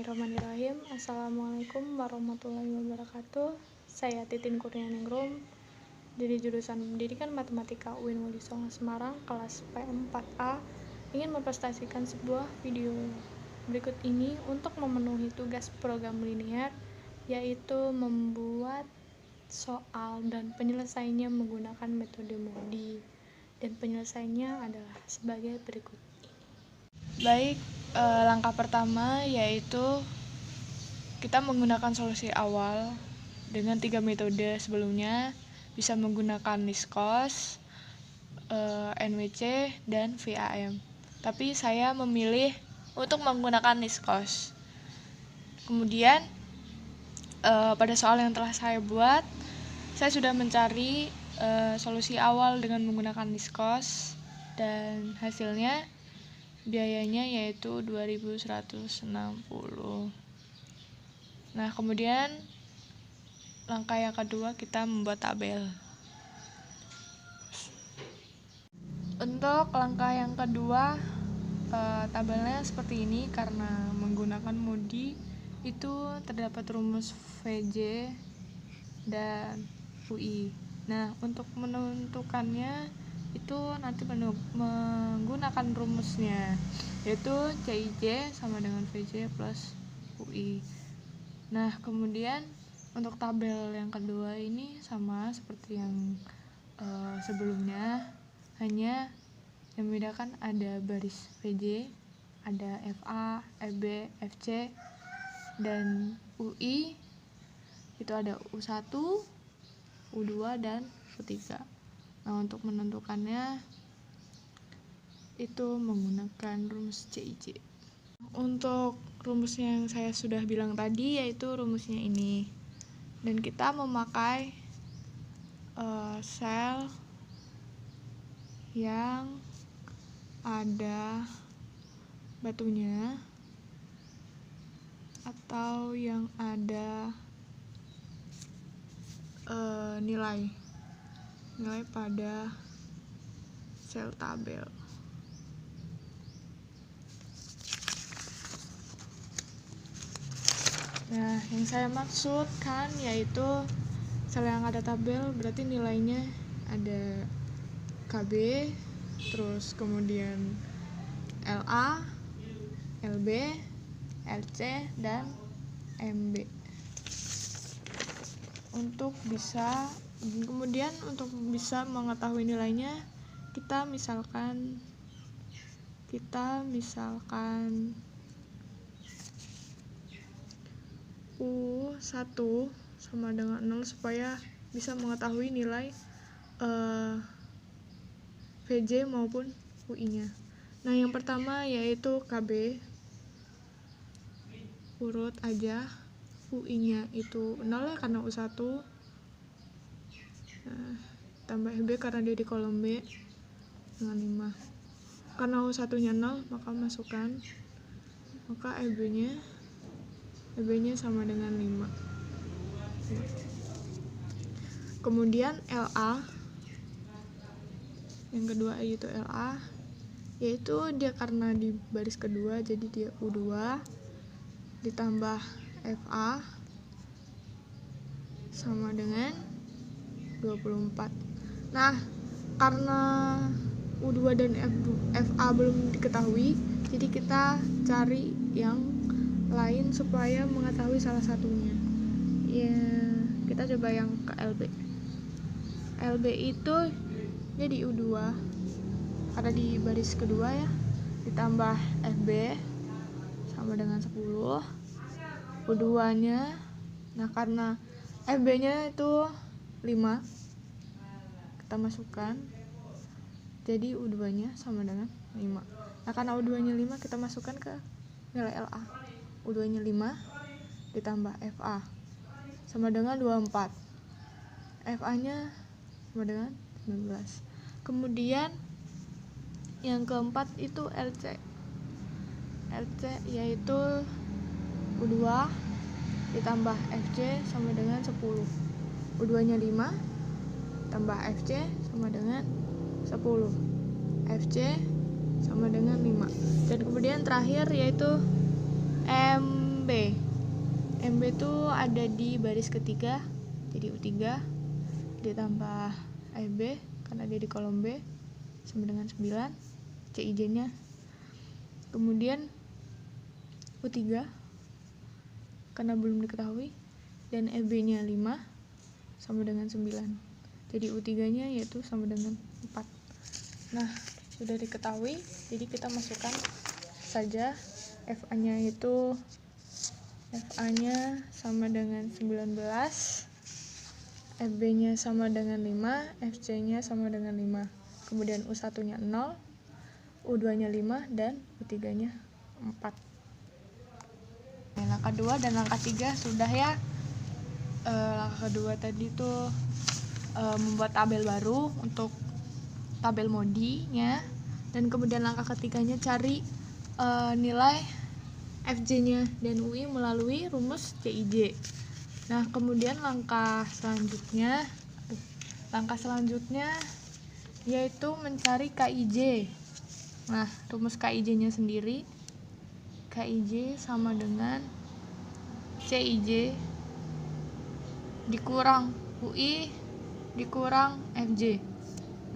Bismillahirrahmanirrahim. Assalamualaikum warahmatullahi wabarakatuh. Saya Titin Kurnianingrum dari jurusan Pendidikan Matematika UIN Wali Songo Semarang, kelas P4A, ingin mempresentasikan sebuah video berikut ini untuk memenuhi tugas program linear, yaitu membuat soal dan penyelesaiannya menggunakan metode MODI, dan penyelesaiannya adalah sebagai berikut ini. Baik, langkah pertama yaitu kita menggunakan solusi awal dengan 3 metode sebelumnya, bisa menggunakan Niskos, NWC, dan VAM. Tapi saya memilih untuk menggunakan Niskos. Kemudian pada soal yang telah saya buat, saya sudah mencari solusi awal dengan menggunakan Niskos, dan hasilnya biayanya yaitu 2.160. Nah, kemudian langkah yang kedua kita membuat tabel. Untuk langkah yang kedua, tabelnya seperti ini. Karena menggunakan MODI itu terdapat rumus VJ dan UI. Nah, untuk menentukannya itu nanti menggunakan rumusnya, yaitu CIJ sama dengan VJ plus UI. Nah, kemudian untuk tabel yang kedua ini sama seperti yang sebelumnya, hanya yang membedakan ada baris VJ, ada FA, FB, FC, dan UI itu ada U1, U2, dan U3. Nah, untuk menentukannya itu menggunakan rumus CIJ. Untuk rumusnya yang saya sudah bilang tadi, yaitu rumusnya ini. Dan kita memakai sel yang ada batunya atau yang ada nilai pada sel tabel. Nah, yang saya maksudkan yaitu sel yang ada tabel berarti nilainya ada KB, terus kemudian LA, LB, LC, dan MB. Untuk bisa mengetahui nilainya, kita misalkan U1 sama dengan 0 supaya bisa mengetahui nilai VJ maupun UI-nya. Nah, yang pertama yaitu KB, urut aja. UI-nya itu 0 ya karena U1, tambah FB karena dia di kolom B dengan 5. Karena U1 nya 0, maka masukkan, maka FB nya sama dengan 5. Kemudian LA, yang kedua yaitu LA, yaitu dia karena di baris kedua, jadi dia U2 ditambah FA sama dengan 24. Nah, karena U2 dan FA belum diketahui, jadi kita cari yang lain supaya mengetahui salah satunya. Ya, kita coba yang ke LB. LB itu jadi U2 karena di baris kedua ya, ditambah FB sama dengan 10. U2 nya, nah karena FB nya itu 5, kita masukkan, jadi U2 nya sama dengan 5. Nah, karena U2 nya 5, kita masukkan ke nilai LA. U2 nya 5 ditambah FA sama dengan 24. FA nya sama dengan 19. Kemudian yang keempat itu LC. LC yaitu U2 ditambah FC sama dengan 10. U2 nya 5 tambah FC sama dengan 10. FC sama dengan 5. Dan kemudian terakhir yaitu MB. FB itu ada di baris ketiga, jadi U3 ditambah FB karena dia di kolom B sama dengan 9, CIJ nya. Kemudian U3 karena belum diketahui, dan FB nya 5 sama dengan 9, jadi U3 nya yaitu sama dengan 4. Nah, sudah diketahui, jadi kita masukkan saja FA nya itu FA nya sama dengan 19, FB nya sama dengan 5, FC nya sama dengan 5, kemudian U1 nya 0, U2 nya 5, dan U3 nya 4. Langkah 2 dan langkah 3 sudah ya. Langkah kedua tadi tuh membuat tabel baru untuk tabel modinya, dan kemudian langkah ketiganya cari nilai FJ nya dan UI melalui rumus CIJ. Nah, kemudian langkah selanjutnya yaitu mencari KIJ. Nah, rumus KIJ nya sendiri, KIJ sama dengan CIJ dikurang UI dikurang FJ.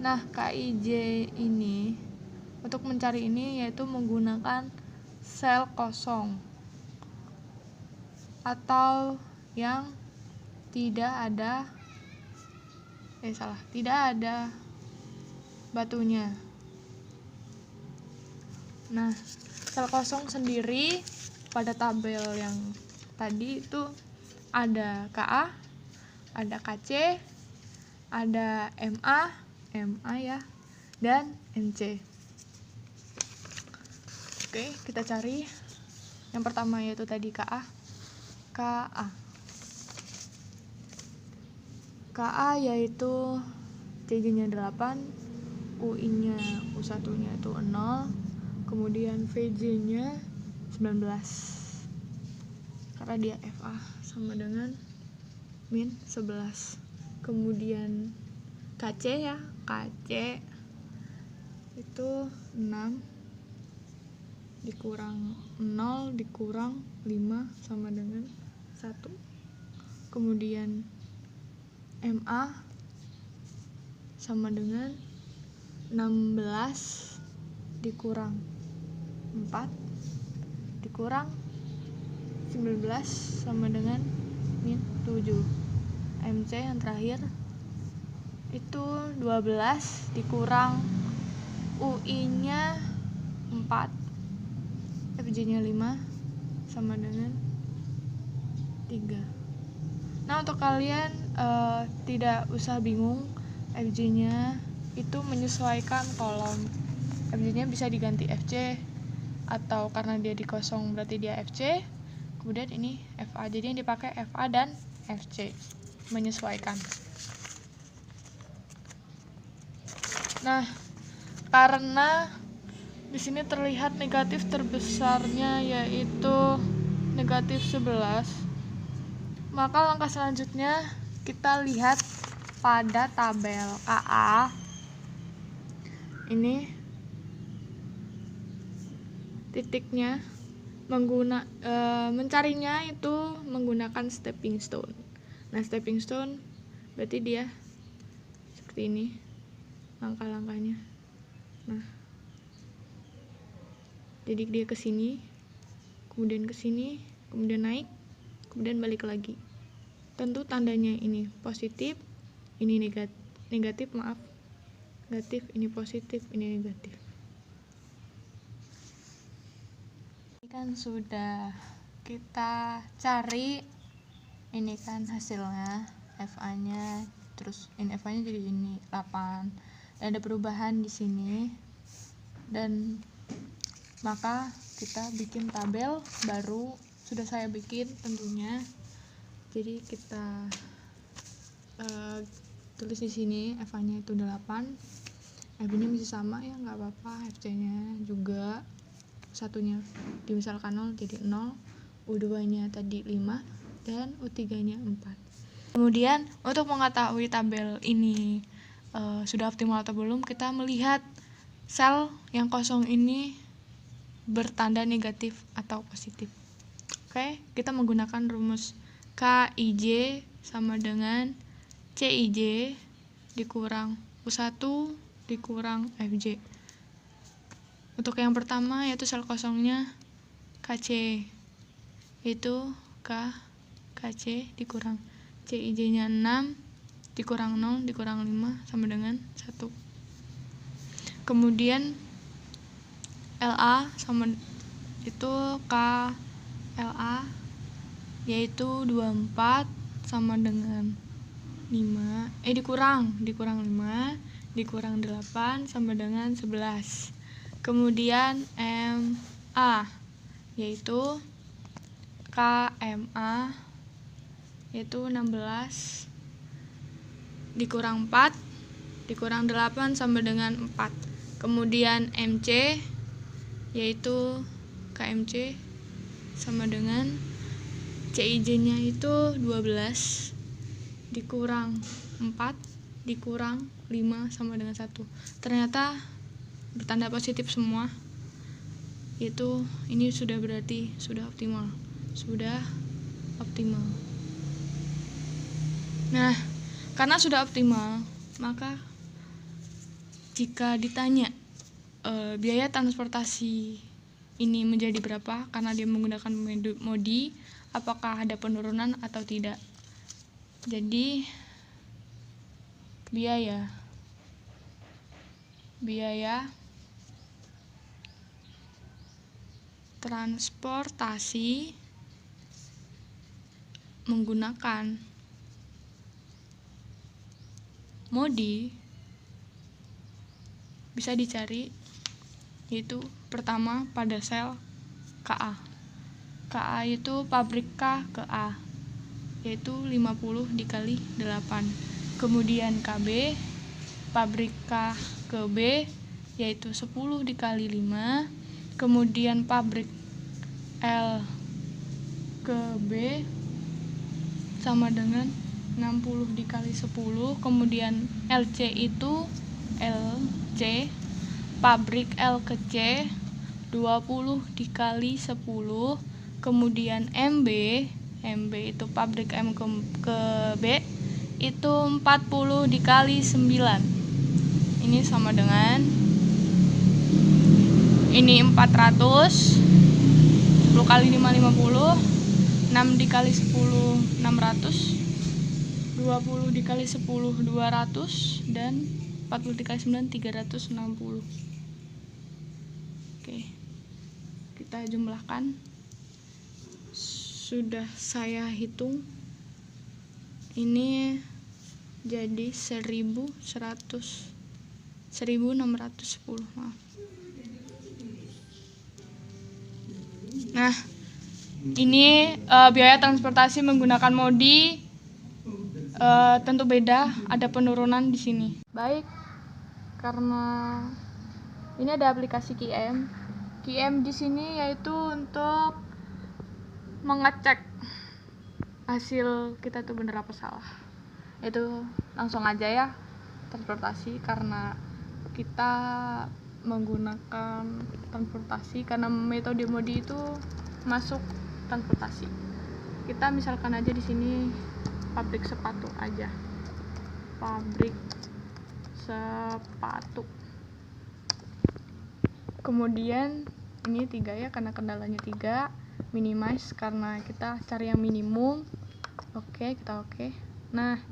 Nah, KIJ ini untuk mencari ini yaitu menggunakan sel kosong atau yang tidak ada batunya. Nah, sel kosong sendiri pada tabel yang tadi itu ada KA, ada KC, ada MA ya, dan MC. Oke, kita cari. Yang pertama yaitu tadi KA. KA yaitu CJ-nya 8, UI-nya U1-nya itu 0, kemudian VJ-nya 19. Karena dia FA sama dengan min 11. Kemudian KC ya, KC itu 6 dikurang 0 dikurang 5 sama dengan 1. Kemudian MA sama dengan 16 dikurang 4 dikurang 19 sama dengan min 7. MC yang terakhir itu 12 dikurang UI nya 4, FJ nya 5 sama dengan 3. Nah, untuk kalian tidak usah bingung, FJ nya itu menyesuaikan kolom. FJ nya bisa diganti FC, atau karena dia di kosong berarti dia FC, kemudian ini FA, jadi yang dipakai FA dan FC, menyesuaikan. Nah, karena di sini terlihat negatif terbesarnya yaitu negatif 11, maka langkah selanjutnya kita lihat pada tabel KA. Ini titiknya mencarinya itu menggunakan stepping stone. Nah, stepping stone berarti dia seperti ini langkah-langkahnya. Nah, jadi dia ke sini, kemudian ke sini, kemudian naik, kemudian balik lagi. Tentu tandanya ini positif, ini negatif, negatif, ini positif, ini negatif. Ini kan sudah kita cari, ini kan hasilnya, FA-nya, terus ini FA-nya jadi ini 8. Dan ada perubahan di sini, dan maka kita bikin tabel baru, sudah saya bikin tentunya. Jadi kita tulis di sini FA-nya itu 8, FB-nya masih sama ya, nggak apa-apa, FC-nya juga satunya dimisalkan 0 jadi 0, U2-nya tadi 5, dan U3-nya 4. Kemudian untuk mengetahui tabel ini sudah optimal atau belum, kita melihat sel yang kosong ini bertanda negatif atau positif. Oke, kita menggunakan rumus KIJ sama dengan CIJ dikurang U1 dikurang FJ. Untuk yang pertama yaitu sel kosongnya KC, yaitu KC dikurang CIJ-nya 6 dikurang 0 dikurang 5 sama dengan 1. Kemudian LA sama itu KLA yaitu 24 sama dengan 5 dikurang 5 dikurang 8 sama dengan 11. Kemudian MA yaitu KMA yaitu 16 dikurang 4 dikurang 8 sama dengan 4. Kemudian MC yaitu KMC sama dengan CIJ-nya itu 12 dikurang 4 dikurang 5 sama dengan 1. Ternyata bertanda positif semua. Itu ini sudah berarti sudah optimal. Nah, karena sudah optimal, maka jika ditanya biaya transportasi ini menjadi berapa karena dia menggunakan modi, apakah ada penurunan atau tidak. Jadi biaya transportasi menggunakan modi bisa dicari, yaitu pertama pada sel KA. KA itu pabrik K ke A, yaitu 50 dikali 8. Kemudian KB pabrik K ke B, yaitu 10 dikali 5. Kemudian pabrik L ke B sama dengan 60 dikali 10. Kemudian LC itu LC pabrik L ke C 20 dikali 10. Kemudian MB itu pabrik M ke B itu 40 dikali 9. Ini sama dengan ini 400, 10 kali 5 50, 6 dikali 10 600, 20 dikali 10 200, dan 40 dikali 9 360. Oke, kita jumlahkan. Sudah saya hitung, ini jadi 1610, maaf. Nah, ini biaya transportasi menggunakan modi tentu beda, ada penurunan di sini. Baik, karena ini ada aplikasi QM. QM di sini yaitu untuk mengecek hasil kita tuh bener apa salah. Itu langsung aja ya transportasi, karena kita menggunakan transportasi karena metode modi itu masuk transportasi. Kita misalkan aja di sini pabrik sepatu aja, pabrik sepatu. Kemudian ini 3 ya, karena kendalanya 3, minimize karena kita cari yang minimum. Oke, kita oke. Nah,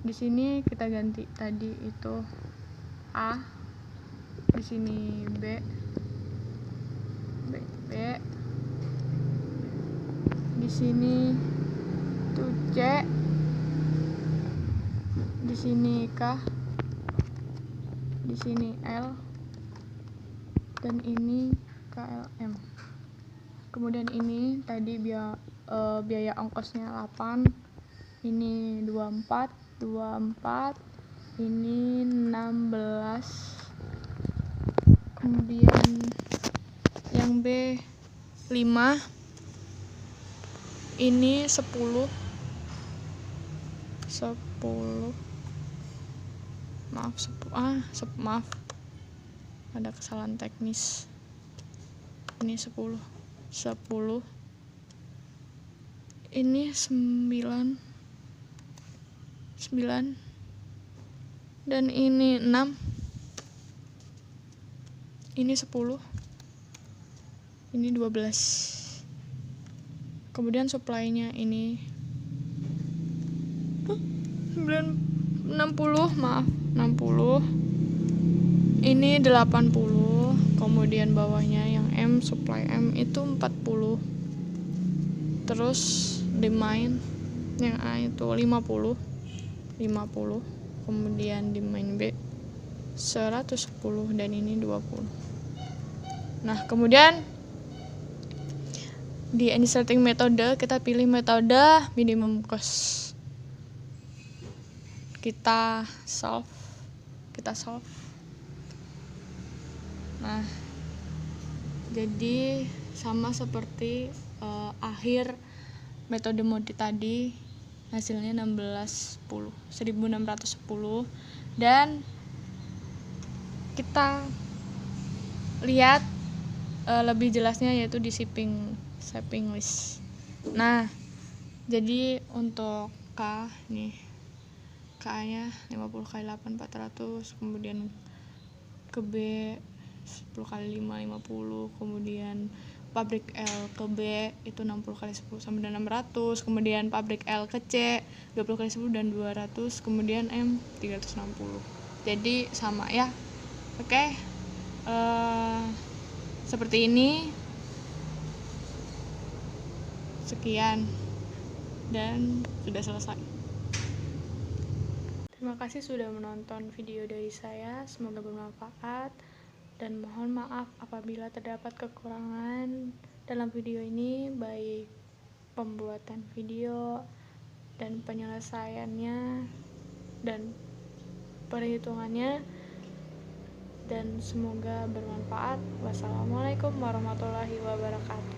di sini kita ganti tadi itu A, di sini B, di sini itu C, di sini K, di sini L, dan ini KLM. Kemudian ini tadi biaya ongkosnya 8, ini 24, ini 16. Kemudian yang B 5, ini 10, maaf, ada kesalahan teknis. Ini 10, ini 9 dan ini 6, ini 10, ini 12. Kemudian supply-nya ini 60, maaf, 60. Ini 80. Kemudian bawahnya yang M, supply M itu 40. Terus demand yang A itu 50. Kemudian demand B 110 dan ini 20. Nah, kemudian di inserting metode kita pilih metode minimum cost. Kita solve. Nah, jadi sama seperti akhir metode modi tadi, hasilnya 1610 dan kita lihat lebih jelasnya yaitu di shipping list. Nah, jadi untuk K nih, K-nya 50 kali 8 400, kemudian ke B 10 kali 5 50, kemudian pabrik L ke B itu 60 kali 10 sama dengan 600, kemudian pabrik L ke C 20 kali 10 dan 200, kemudian M 360. Jadi sama ya. Oke. Seperti ini. Sekian dan sudah selesai. Terima kasih sudah menonton video dari saya, semoga bermanfaat dan mohon maaf apabila terdapat kekurangan dalam video ini, baik pembuatan video dan penyelesaiannya dan perhitungannya, dan semoga bermanfaat. Wassalamualaikum warahmatullahi wabarakatuh.